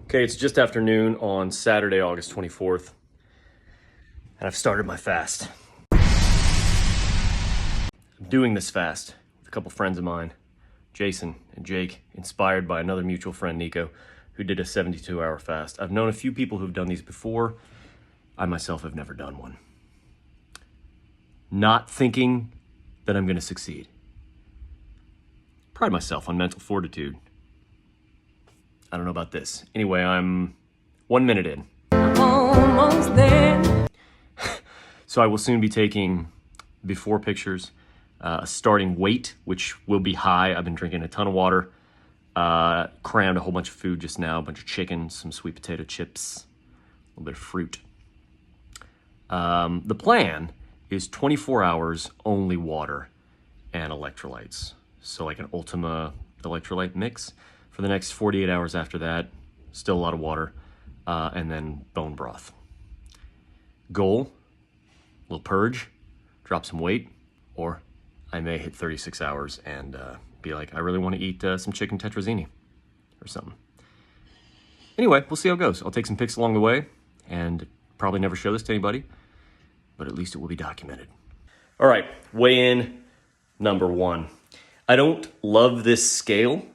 Okay, it's just afternoon on Saturday, August 24th, and I've started my fast. I'm doing this fast with a couple friends of mine, Jason and Jake, inspired by another mutual friend, Nico, who did a 72-hour fast. I've known a few people who've done these before. I myself have never done one. Not thinking that I'm gonna succeed. Pride myself on mental fortitude. I don't know about this. Anyway, I'm 1 minute in. Almost there. So I will soon be taking before pictures, a starting weight, which will be high. I've been drinking a ton of water, crammed a whole bunch of food just now, a bunch of chicken, some sweet potato chips, a little bit of fruit. The plan is 24 hours, only water and electrolytes. So like an Ultima electrolyte mix. For the next 48 hours after that, still a lot of water, and then bone broth. Goal, a little purge, drop some weight, or I may hit 36 hours and be like, I really want to eat some chicken tetrazzini or something. Anyway, we'll see how it goes. I'll take some pics along the way and probably never show this to anybody, but at least it will be documented. All right, weigh-in number 1. I don't love this scale.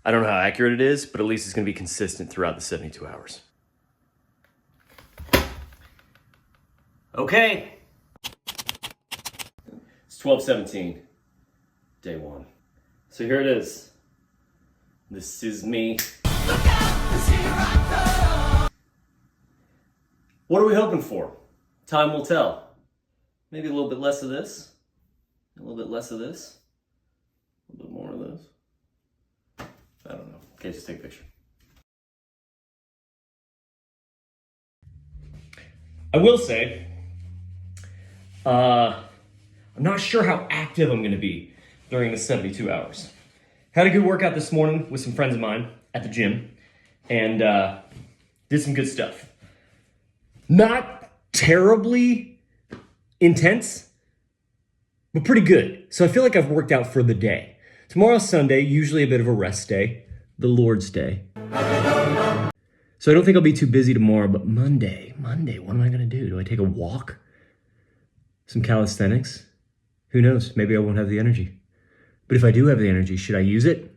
I don't know how accurate it is, but at least it's going to be consistent throughout the 72 hours. Okay. It's 12:17, day 1. So here it is. This is me. Look out, 'cause here I come. What are we hoping for? Time will tell. Maybe a little bit less of this, a little bit less of this, a little bit more of this. I don't know. Okay, just take a picture. I will say, I'm not sure how active I'm going to be during the 72 hours. Had a good workout this morning with some friends of mine at the gym, and did some good stuff. Not terribly intense, but pretty good. So I feel like I've worked out for the day. Tomorrow's Sunday, usually a bit of a rest day, the Lord's Day. So I don't think I'll be too busy tomorrow, but Monday, what am I gonna do? Do I take a walk? Some calisthenics? Who knows, maybe I won't have the energy. But if I do have the energy, should I use it?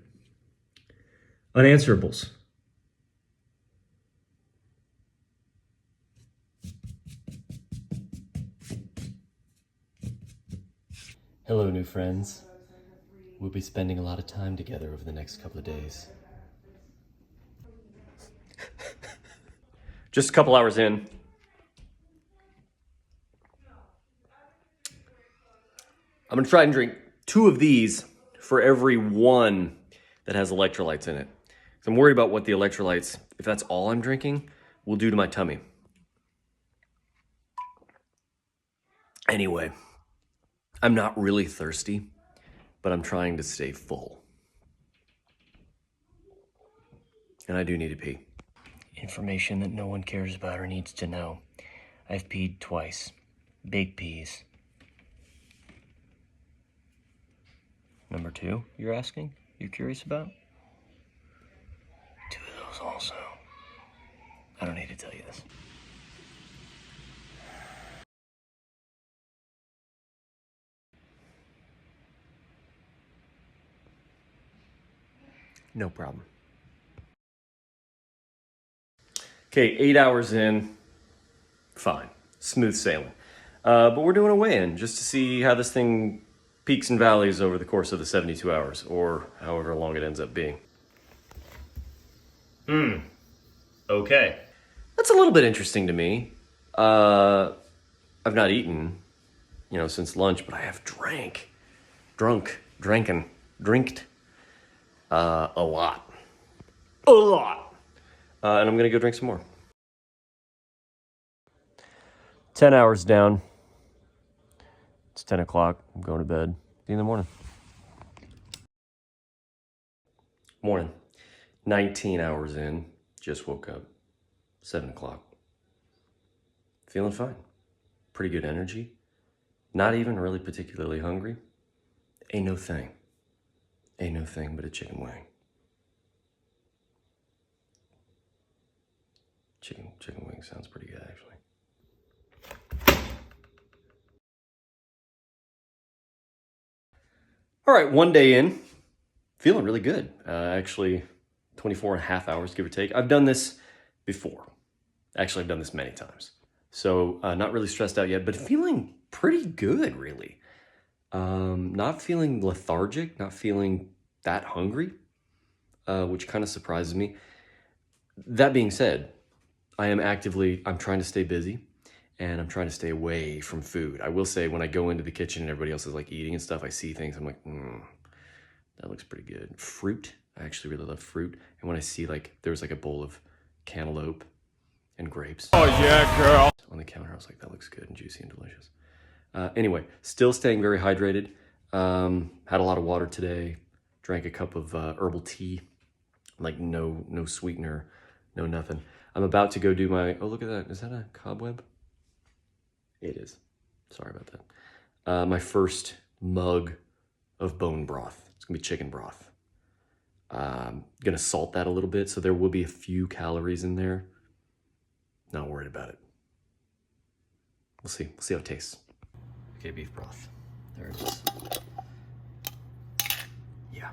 Unanswerables. Hello, new friends. We'll be spending a lot of time together over the next couple of days. Just a couple hours in. I'm gonna try and drink 2 of these for every one that has electrolytes in it. So I'm worried about what the electrolytes, if that's all I'm drinking, will do to my tummy. Anyway, I'm not really thirsty, but I'm trying to stay full. And I do need to pee. Information that no one cares about or needs to know. I've peed twice. Big peas. Number 2, you're asking? You're curious about? 2 of those also. I don't need to tell you this. No problem. Okay, 8 hours in, fine, smooth sailing. But we're doing a weigh-in just to see how this thing peaks and valleys over the course of the 72 hours, or however long it ends up being. Okay. That's a little bit interesting to me. I've not eaten, since lunch, but I have drinked a lot. And I'm gonna go drink some more. 10 hours down. It's 10 o'clock. I'm going to bed. See you in the morning. Morning. 19 hours in. Just woke up. 7 o'clock. Feeling fine. Pretty good energy. Not even really particularly hungry. Ain't no thing but a chicken wing. chicken wing sounds pretty good, actually. All right, one day in, feeling really good. Actually, 24 and a half hours, give or take. I've done this before. Actually, I've done this many times. So not really stressed out yet, but feeling pretty good, really. Not feeling lethargic, not feeling that hungry, which kind of surprises me. That being said, I'm trying to stay busy, and I'm trying to stay away from food. I will say, when I go into the kitchen and everybody else is like eating and stuff, I see things, I'm like, that looks pretty good. Fruit, I actually really love fruit. And when I see there was like a bowl of cantaloupe and grapes. Oh yeah, girl. On the counter, I was like, that looks good and juicy and delicious. Anyway, still staying very hydrated. Had a lot of water today. Drank a cup of herbal tea. Like no sweetener, no nothing. I'm about to go do my, oh, look at that. Is that a cobweb? It is. Sorry about that. My first mug of bone broth. It's gonna be chicken broth. Gonna salt that a little bit, so there will be a few calories in there. Not worried about it. We'll see how it tastes. Okay, beef broth. There it is. Yeah.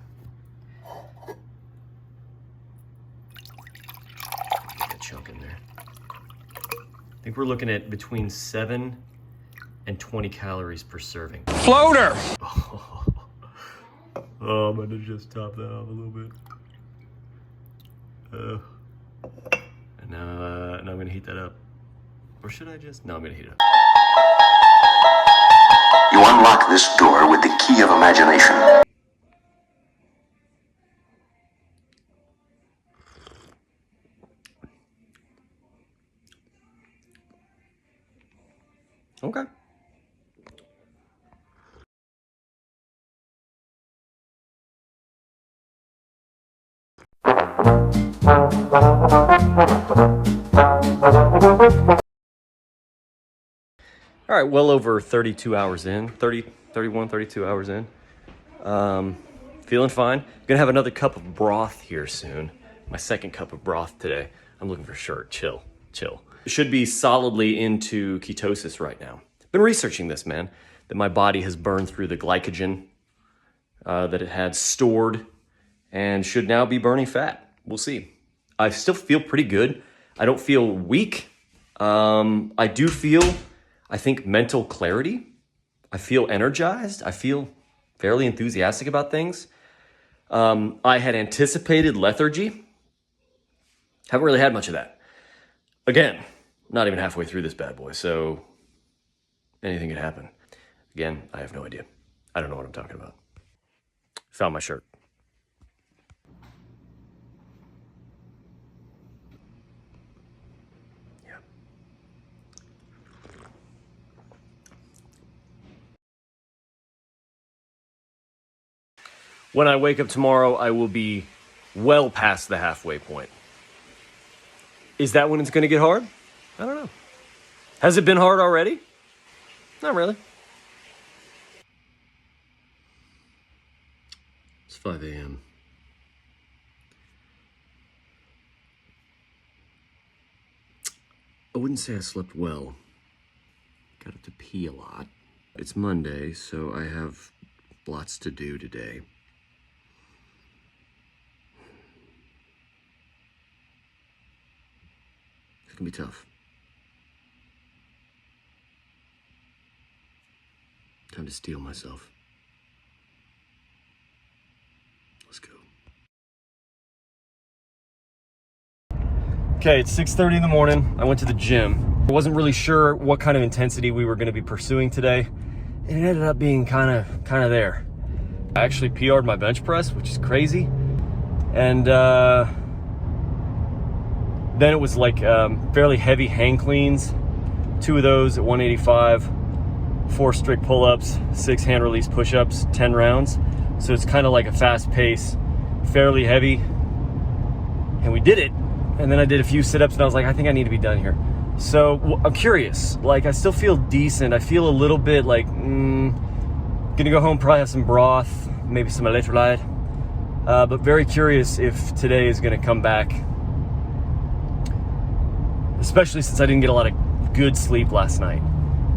Get that chunk in there. I think we're looking at between 7 and 20 calories per serving. Floater! Oh, I'm gonna just top that off a little bit. And now I'm gonna heat that up. Or should I just? No, I'm gonna heat it up. You unlock this door with the key of imagination. Okay. All right, well over 32 hours in, 31, 32 hours in. Feeling fine. Gonna have another cup of broth here soon. My second cup of broth today. I'm looking for sure. Chill. Should be solidly into ketosis right now. Been researching this, man, that my body has burned through the glycogen that it had stored and should now be burning fat. We'll see. I still feel pretty good. I don't feel weak. I do feel, I think, mental clarity. I feel energized. I feel fairly enthusiastic about things. I had anticipated lethargy. Haven't really had much of that. Again, not even halfway through this bad boy, so anything could happen. Again, I have no idea. I don't know what I'm talking about. Found my shirt. Yeah. When I wake up tomorrow, I will be well past the halfway point. Is that when it's going to get hard? I don't know. Has it been hard already? Not really. It's 5 a.m. I wouldn't say I slept well. Got up to pee a lot. It's Monday, so I have lots to do today. It's gonna be tough. Time to steel myself. Let's go. Okay, it's 6:30 in the morning. I went to the gym. I wasn't really sure what kind of intensity we were gonna be pursuing today. And it ended up being kind of there. I actually PR'd my bench press, which is crazy. And then it was like fairly heavy hang cleans. 2 of those at 185, 4 strict pull-ups, 6 hand release push-ups, 10 rounds. So it's kind of like a fast pace, fairly heavy. And we did it. And then I did a few sit-ups and I was like, I think I need to be done here. So I'm curious, like I still feel decent. I feel a little bit like, gonna go home, probably have some broth, maybe some electrolyte. But very curious if today is gonna come back especially since I didn't get a lot of good sleep last night.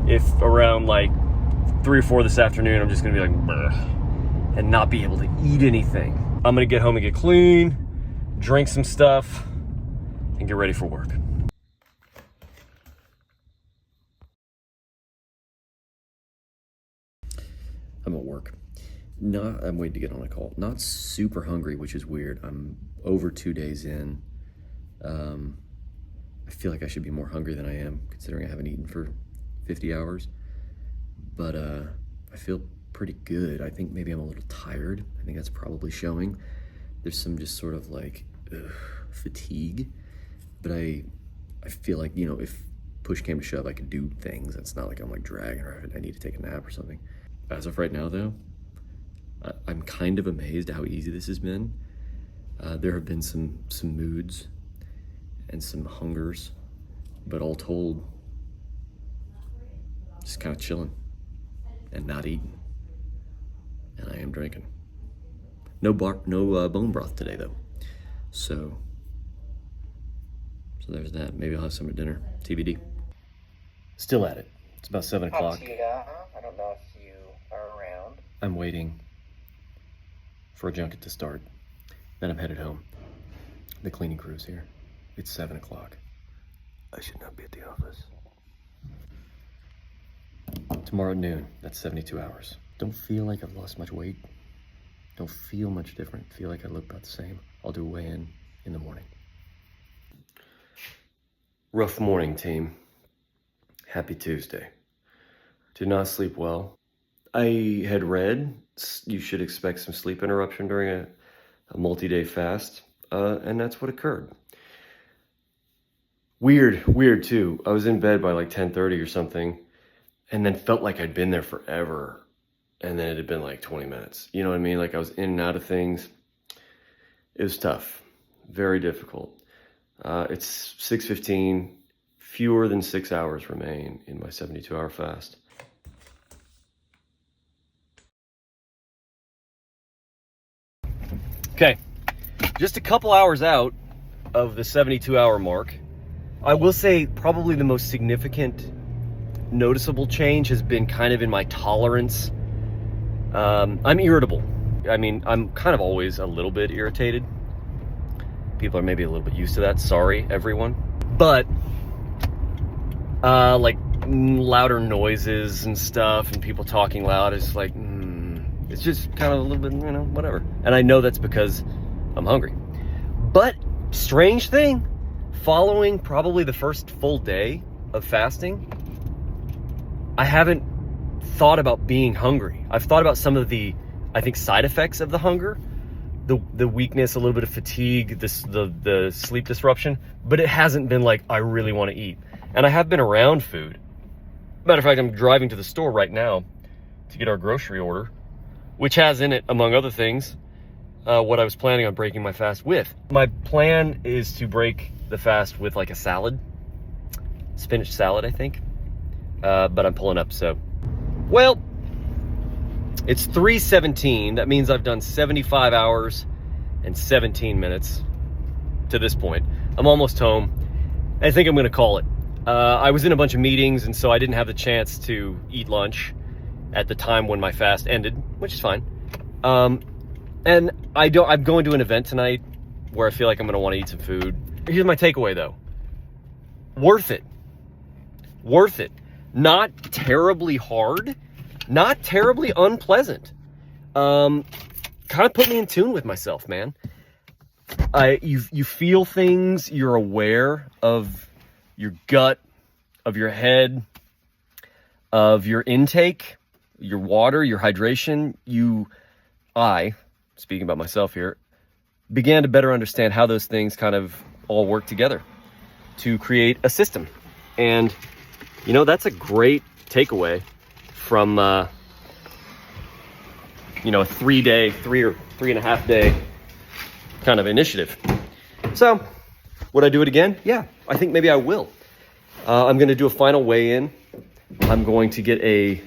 If around like 3 or 4 this afternoon, I'm just gonna be like, bleh, and not be able to eat anything. I'm gonna get home and get clean, drink some stuff, and get ready for work. I'm at work. I'm waiting to get on a call. Not super hungry, which is weird. I'm over 2 days in. I feel like I should be more hungry than I am, considering I haven't eaten for 50 hours. But I feel pretty good. I think maybe I'm a little tired. I think that's probably showing. There's some just sort of like fatigue. But I feel like, you know, if push came to shove, I could do things. It's not like I'm like dragging or I need to take a nap or something. As of right now, though, I'm kind of amazed at how easy this has been. There have been some moods and some hungers, but all told, just kind of chilling and not eating. And I am drinking. No bone broth today, though. So there's that. Maybe I'll have some at dinner. TBD. Still at it. It's about 7 o'clock. I don't know if you are around. I'm waiting for a junket to start. Then I'm headed home. The cleaning crew's here. It's 7 o'clock. I should not be at the office. Tomorrow at noon, that's 72 hours. Don't feel like I've lost much weight. Don't feel much different. Feel like I look about the same. I'll do a weigh-in in the morning. Rough morning, team. Happy Tuesday. Did not sleep well. I had read you should expect some sleep interruption during a multi-day fast, and that's what occurred. Weird too. I was in bed by like 10:30 or something, and then felt like I'd been there forever, and then it had been like 20 minutes. You know what I mean? Like I was in and out of things. It was tough, very difficult. It's 6:15. Fewer than 6 hours remain in my 72-hour fast. Okay, just a couple hours out of the 72-hour mark. I will say probably the most significant noticeable change has been kind of in my tolerance. I'm irritable. I mean, I'm kind of always a little bit irritated. People are maybe a little bit used to that. Sorry, everyone. But like louder noises and stuff and people talking loud is like, it's just kind of a little bit, you know, whatever. And I know that's because I'm hungry. But strange thing, following probably the first full day of fasting, I haven't thought about being hungry. I've thought about some of the, I think, side effects of the hunger, the weakness, a little bit of fatigue, the sleep disruption, but it hasn't been like, I really want to eat. And I have been around food. Matter of fact, I'm driving to the store right now to get our grocery order, which has in it, among other things, what I was planning on breaking my fast with. My plan is to break the fast with like a salad, spinach salad, I think. But I'm pulling up, so. Well, it's 3:17. That means I've done 75 hours and 17 minutes to this point. I'm almost home. I think I'm gonna call it. I was in a bunch of meetings, and so I didn't have the chance to eat lunch at the time when my fast ended, which is fine. And I'm going to an event tonight where I feel like I'm gonna want to eat some food. Here's my takeaway though. Worth it. Worth it. Not terribly hard, not terribly unpleasant. Kind of put me in tune with myself, man. You feel things, you're aware of your gut, of your head, of your intake, your water, your hydration. I, speaking about myself here, began to better understand how those things kind of all work together to create a system. And, you know, that's a great takeaway from, a 3 or 3.5 day kind of initiative. So, would I do it again? Yeah, I think maybe I will. I'm going to do a final weigh-in. I'm going to get a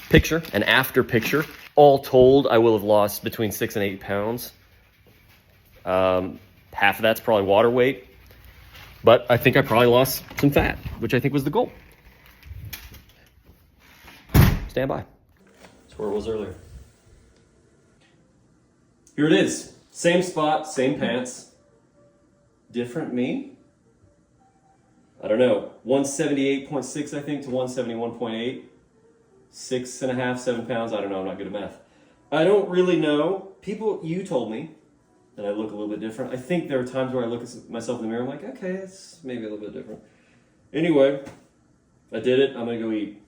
picture, an after picture. All told, I will have lost between 6 and 8 pounds. Half of that's probably water weight. But I think I probably lost some fat, which I think was the goal. Stand by. That's where it was earlier. Here it is. Same spot, same pants. Different me? I don't know. 178.6, I think, to 171.8. 6.5, 7 pounds. I don't know. I'm not good at math. I don't really know. People, you told me that I look a little bit different. I think there are times where I look at myself in the mirror. I'm like, okay, it's maybe a little bit different. Anyway, I did it. I'm going to go eat.